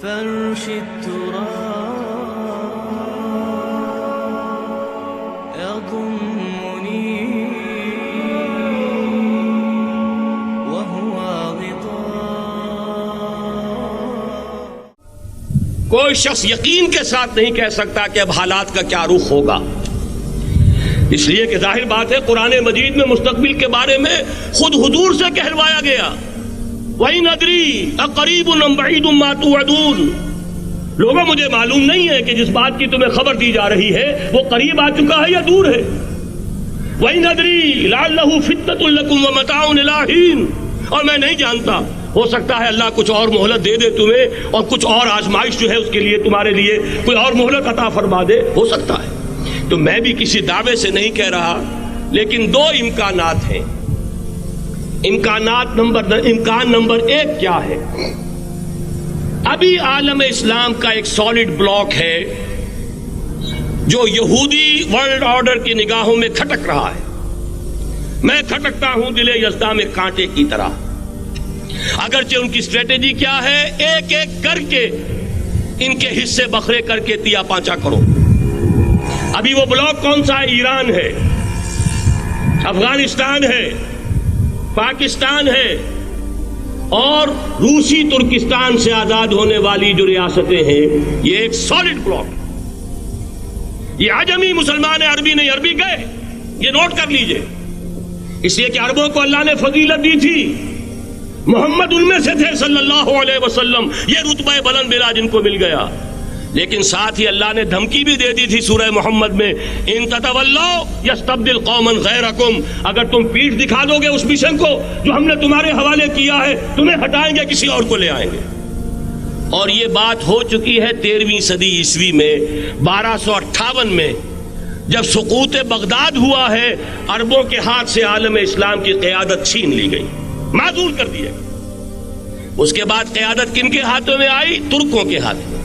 فرش التراب يضمني وهو غطاء. کوئی شخص یقین کے ساتھ نہیں کہہ سکتا کہ اب حالات کا کیا رخ ہوگا، اس لیے کہ ظاہر بات ہے قرآن مجید میں مستقبل کے بارے میں خود حضور سے کہلوایا گیا، وَإِنْ أَدْرِي أَقَرِيبٌ أَمْ بَعِيدٌ مَا تُوعَدُونَ. لوگوں مجھے معلوم نہیں ہے کہ جس بات کی تمہیں خبر دی جا رہی ہے وہ قریب آ چکا ہے یا دور ہے. وَإِنْ أَدْرِي لَعَلَّهُ فِتْنَةٌ لَكُمْ وَمَتَاعٌ إِلَىٰ حِينٍ. اور میں نہیں جانتا، ہو سکتا ہے اللہ کچھ اور مہلت دے دے تمہیں، اور کچھ اور آزمائش جو ہے اس کے لیے تمہارے لیے کوئی اور مہلت عطا فرما دے، ہو سکتا ہے. تو میں بھی کسی دعوے سے نہیں کہہ رہا، لیکن دو امکانات ہیں. امکان نمبر ایک کیا ہے؟ ابھی عالم اسلام کا ایک سالڈ بلاک ہے جو یہودی ورلڈ آرڈر کی نگاہوں میں کھٹک رہا ہے. میں کھٹکتا ہوں دل یزداں میں کانٹے کی طرح. اگرچہ ان کی اسٹریٹجی کیا ہے، ایک ایک کر کے ان کے حصے بکھرے کر کے تیا پانچا کرو. ابھی وہ بلاک کون سا ہے؟ ایران ہے، افغانستان ہے، پاکستان ہے، اور روسی ترکستان سے آزاد ہونے والی جو ریاستیں ہیں. یہ ایک سالڈ بلاک. یہ عجمی مسلمان عربی نہیں، عربی گئے، یہ نوٹ کر لیجئے. اس لیے کہ عربوں کو اللہ نے فضیلت دی تھی، محمد ان میں سے تھے صلی اللہ علیہ وسلم، یہ رتبہ بلند ملا جن کو مل گیا. لیکن ساتھ ہی اللہ نے دھمکی بھی دے دی تھی سورہ محمد میں، ان تتولوا یستبدل قوما غیرکم. اگر تم پیٹھ دکھا دو گے اس مشن کو جو ہم نے تمہارے حوالے کیا ہے، تمہیں ہٹائیں گے، کسی اور کو لے آئیں گے. اور یہ بات ہو چکی ہے 13ویں صدی عیسوی میں. 1258 میں جب سقوط بغداد ہوا ہے، عربوں کے ہاتھ سے عالم اسلام کی قیادت چھین لی گئی، معزول کر دیا. اس کے بعد قیادت کن کے ہاتھوں میں آئی؟ ترکوں کے ہاتھ میں.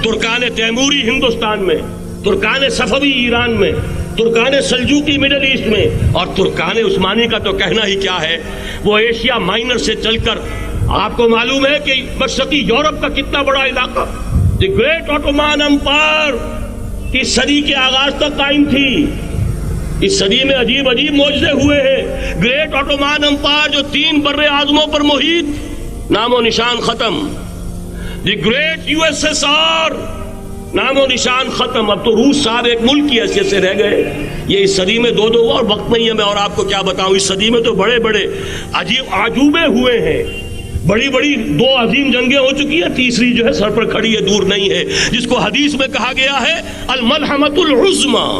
ترکان تیموری ہندوستان میں، ترکان صفوی ایران میں، ترکان سلجوقی مڈل ایسٹ میں، اور ترکان عثمانی کا تو کہنا ہی کیا ہے. وہ ایشیا مائنر سے چل کر آپ کو معلوم ہے کہ مشرقی یورپ کا کتنا بڑا علاقہ، دی گریٹ آٹومان امپائر کی صدی کے آغاز تک قائم تھی. اس صدی میں عجیب عجیب معجزے ہوئے ہیں. گریٹ آٹومان امپائر جو 3 بر اعظموں پر محیط، نام و نشان ختم. دی گریٹ USSR، نام و نشان ختم. اب تو روس صاحب ایک ملک کی حیثیت سے رہ گئے. یہ اس صدی میں دو اور وقت نہیں ہے میں اور آپ کو کیا بتاؤں. اس صدی میں تو بڑے بڑے عجیب عجوبے ہوئے ہیں. بڑی 2 عظیم جنگیں ہو چکی ہیں، تیسری جو ہے سر پر کھڑی ہے، دور نہیں ہے، جس کو حدیث میں کہا گیا ہے الملحمۃ العظمیٰ،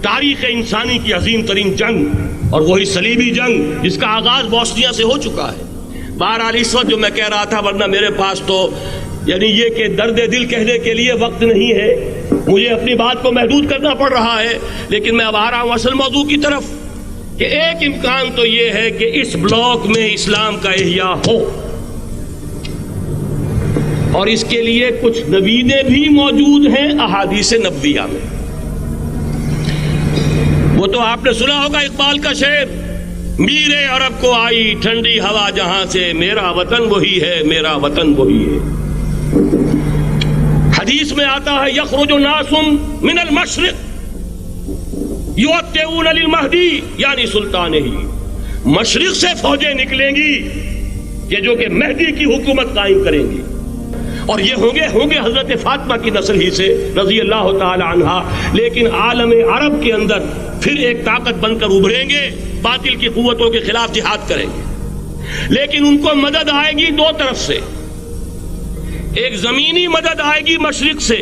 تاریخ انسانی کی عظیم ترین جنگ. اور وہی صلیبی جنگ جس کا آغاز بوسنیا سے ہو چکا ہے. بہرحال اس وقت جو میں کہہ رہا تھا، ورنہ میرے پاس تو یعنی یہ کہ درد دل کہنے کے لیے وقت نہیں ہے، مجھے اپنی بات کو محدود کرنا پڑ رہا ہے. لیکن میں اب آ رہا ہوں اصل موضوع کی طرف، کہ ایک امکان تو یہ ہے کہ اس بلاک میں اسلام کا احیاء ہو، اور اس کے لیے کچھ نویدیں بھی موجود ہیں احادیث نبویہ میں. وہ تو آپ نے سنا ہوگا اقبال کا شعر، میرے عرب کو آئی ٹھنڈی ہوا جہاں سے، میرا وطن وہی ہے، میرا وطن وہی ہے. حدیث میں آتا ہے یخرج ناس من المشرق یؤتون للمہدی یعنی سلطانہ. مشرق سے فوجیں نکلیں گی یہ جو کہ مہدی کی حکومت قائم کریں گی، اور یہ ہوں گے حضرت فاطمہ کی نسل ہی سے رضی اللہ تعالی عنہا. لیکن عالم عرب کے اندر پھر ایک طاقت بن کر ابھریں گے، باطل کی قوتوں کے خلاف جہاد کریں گے. لیکن ان کو مدد آئے گی 2 طرف سے. ایک زمینی مدد آئے گی مشرق سے،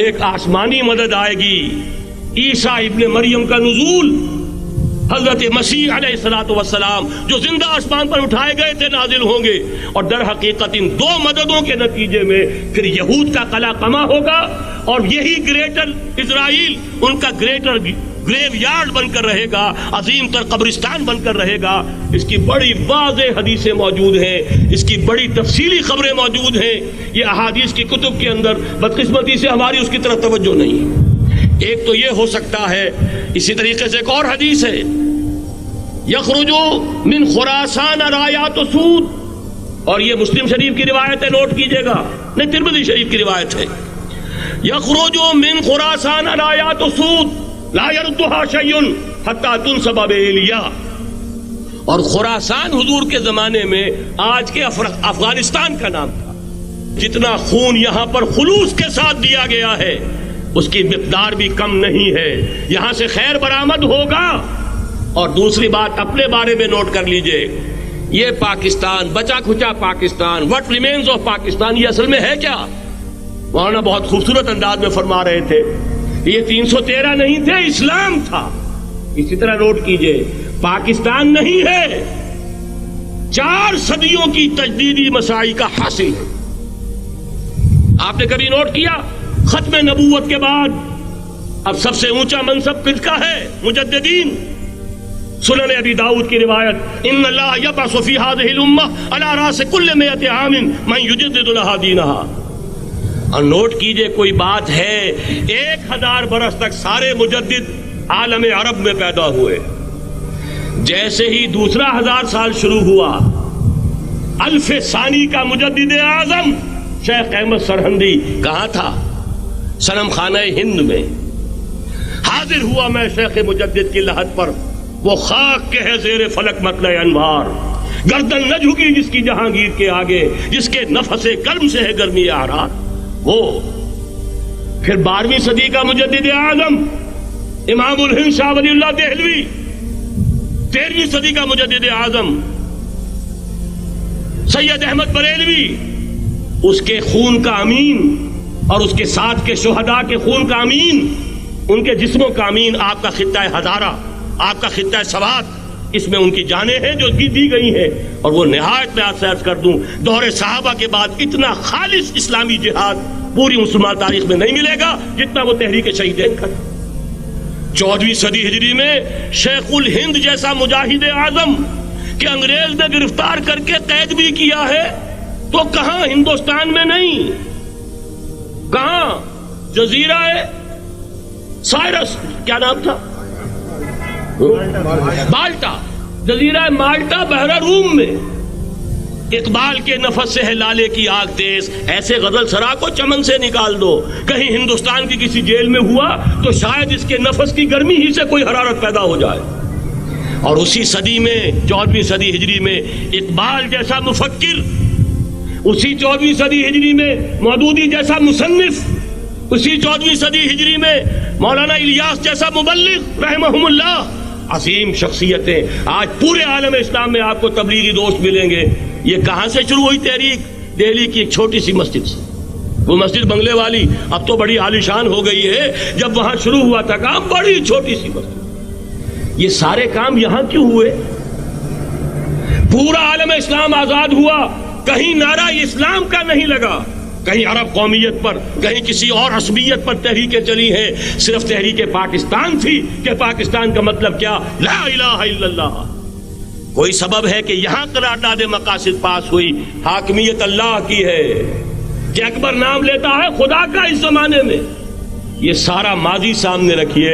ایک آسمانی مدد آئے گی. عیسیٰ ابن مریم کا نزول، حضرت مسیح علیہ الصلوۃ والسلام جو زندہ آسمان پر اٹھائے گئے تھے نازل ہوں گے. اور در حقیقت ان 2 مددوں کے نتیجے میں پھر یہود کا قلعہ قمع ہوگا، اور یہی گریٹر اسرائیل ان کا گریٹر گریو یارڈ بن کر رہے گا، عظیم تر قبرستان بن کر رہے گا. اس کی بڑی واضح حدیثیں موجود ہیں، اس کی بڑی تفصیلی خبریں موجود ہیں. یہ احادیث کی کتب کے اندر بدقسمتی سے ہماری اس کی طرف توجہ نہیں. ایک تو یہ ہو سکتا ہے. اسی طریقے سے ایک اور حدیث ہے، یخرج من خراسان رایات سود اور یہ مسلم شریف کی روایت ہے، نوٹ کیجئے گا، نہیں ترمذی شریف کی روایت ہے، یخرج من خراسان آیات سود لا یردھا شیء حتی تنصب بإیلیا. اور خراسان حضور کے زمانے میں آج کے افغانستان کا نام تھا. جتنا خون یہاں پر خلوص کے ساتھ دیا گیا ہے اس کی مقدار بھی کم نہیں ہے. یہاں سے خیر برآمد ہوگا. اور دوسری بات اپنے بارے میں نوٹ کر لیجئے، یہ پاکستان، بچا کھچا Pakistan, what remains of Pakistan, یہ اصل میں ہے کیا؟ مولانا بہت خوبصورت انداز میں فرما رہے تھے، یہ 313 نہیں تھے، اسلام تھا. اسی طرح نوٹ کیجئے، پاکستان نہیں ہے، 4 صدیوں کی تجدیدی مساعی کا حاصل ہے. آپ نے کبھی نوٹ کیا ختم نبوت کے بعد اب سب سے اونچا منصب کس کا ہے؟ مجددین. سنن ابی داؤد کی روایت، ان اللہ یبعث فی هذه الامہ علی راس کل 100 عام من یجدد لها دینها. اور نوٹ کیجئے کوئی بات ہے، 1000 برس تک سارے مجدد عالم عرب میں پیدا ہوئے. جیسے ہی دوسرا 1000 سال شروع ہوا، الف ثانی کا مجدد اعظم شیخ احمد سرہندی کہاں تھا؟ صنم خانہ ہند میں حاضر ہوا. میں شیخ مجدد کی لحد پر، وہ خاک کے ہے زیر فلک مطلع انوار، گردن نہ جھکی جس کی جہانگیر کے آگے، جس کے نفس گرم سے ہے گرمی احرار. وہ پھر 12ویں صدی کا مجدد اعظم امام الہند شاہ ولی اللہ دہلوی، 13ویں صدی کا مجدد اعظم سید احمد بریلوی، اس کے خون کا امین اور اس کے ساتھ کے شہداء کے خون کا امین، ان کے جسموں کا امین آپ کا خطہ ہزارہ، آپ کا خطہ سوات، اس میں ان کی جانیں ہیں جو دی گئی ہیں. اور وہ نہایت میں آپ سے عرض کر دوں، دور صحابہ کے بعد اتنا خالص اسلامی جہاد پوری مسلمان تاریخ میں نہیں ملے گا جتنا وہ تحریک شہیدین کا. 14ویں صدی ہجری میں شیخ الہند جیسا مجاہد اعظم کہ انگریز نے گرفتار کر کے قید بھی کیا ہے، تو کہاں؟ ہندوستان میں نہیں، کہاں؟ جزیرہ سائرس، کیا نام تھا؟ مالٹا، جزیرہ مالٹا بحر روم میں. اقبال کے نفس سے ہے لالے کی آگ تیز، ایسے غزل سرا کو چمن سے نکال دو. کہیں ہندوستان کی کسی جیل میں ہوا تو شاید اس کے نفس کی گرمی ہی سے کوئی حرارت پیدا ہو جائے. اور اسی صدی میں 14ویں صدی ہجری میں اقبال جیسا مفکر، اسی 14ویں صدی ہجری میں مودودی جیسا مصنف، اسی 14ویں صدی ہجری میں مولانا الیاس جیسا مبلغ رحمہم اللہ، عظیم شخصیتیں. آج پورے عالم اسلام میں آپ کو تبلیغی دوست ملیں گے. یہ کہاں سے شروع ہوئی تحریک؟ دہلی کی ایک چھوٹی سی مسجد سے. وہ مسجد بنگلے والی اب تو بڑی عالیشان ہو گئی ہے، جب وہاں شروع ہوا تھا کام بڑی چھوٹی سی مسجد. یہ سارے کام یہاں کیوں ہوئے؟ پورا عالم اسلام آزاد ہوا، کہیں نعرہ اسلام کا نہیں لگا، کہیں عرب قومیت پر، کہیں کسی اور عصبیت پر تحریکیں چلی ہیں. صرف تحریک پاکستان تھی کہ پاکستان کا مطلب کیا؟ لا الہ الا اللہ. کوئی سبب ہے کہ یہاں قرارداد مقاصد پاس ہوئی، حاکمیت اللہ کی ہے کہ اکبر نام لیتا ہے خدا کا اس زمانے میں. یہ سارا ماضی سامنے رکھیے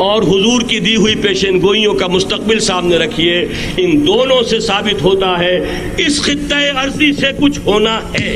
اور حضور کی دی ہوئی پیشن گوئیوں کا مستقبل سامنے رکھیے. ان دونوں سے ثابت ہوتا ہے اس خطہ ارضی سے کچھ ہونا ہے.